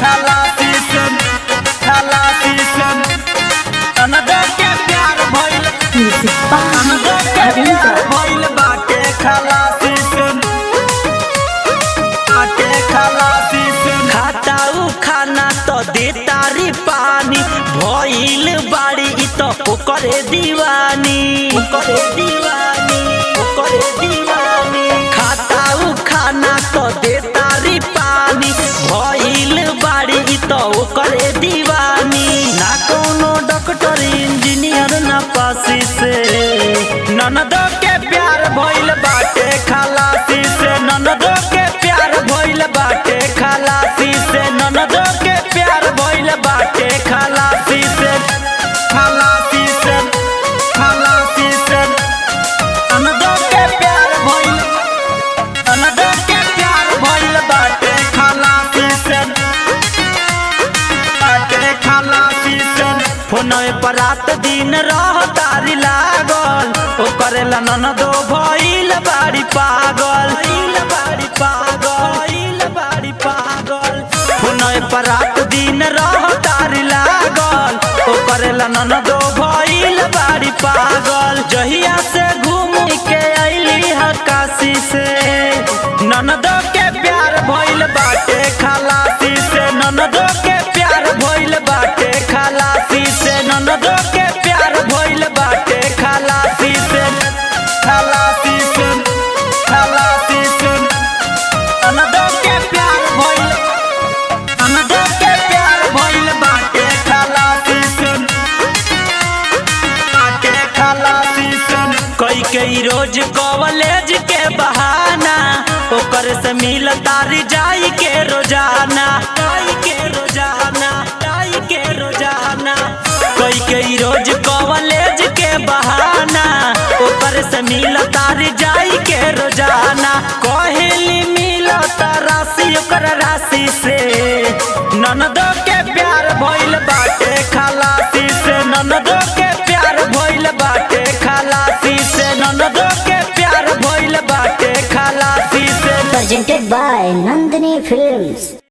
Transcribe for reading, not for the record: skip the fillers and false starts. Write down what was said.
खलासी सुन ननद के प्यार भइल ननद के प्यार भइल बाटे खलासी सुन बाटे खलासी सुन खाता उ खाना तो दे तारी पानी भइल बाड़ी इ तो ओकरे दीवानी खाता उ खाना तो दे तारी पानी भइल बाड़ी इ तो ओकरे दीवानी ना कोनो डॉक्टर इंजीनियर ना पासी से ननद के प्यार भइल बाटे खलासी से ननद के प्यार भइल बाटे खलासी से ननद के प्यार भइल बाटे खलासी से ननद के प्यार भइल ननद के प्यार भइल बाटे खलासी से बाटे खलासी से फोनवे पर रात दिन रह तारी लागल ओकरे ला ननदो भइल बाड़ी पागल फोनवे पर रात दिन रह तारी लागल ओकरे ला ननदो भइल बाड़ी पागल जहिया से घूम के अइली ह काशी से ननद के प्यार भइल बाटे खलासी से ननद के प्यार भइल बाटे खलासी से ननद के प्यार भइल बाटे खलासी से ननद के प्यार भइल ननद के प्यार भइल बाटे खलासी सुन बाटे खलासी सुन कई रोज कॉलेज के बहाना ओकर से मिल तारी जाई के रोजाना कई रोज कॉलेज के बहाना ओकर से मिल तारी जाई के रोजाना कहली मिल राशि ओकर राशि से ननद के प्यार भइल बाटे खलासी से ननद के प्यार भइल बाटे खलासी से ननद के प्यार भइल बाटे खलासी से Presented by Nandini Films.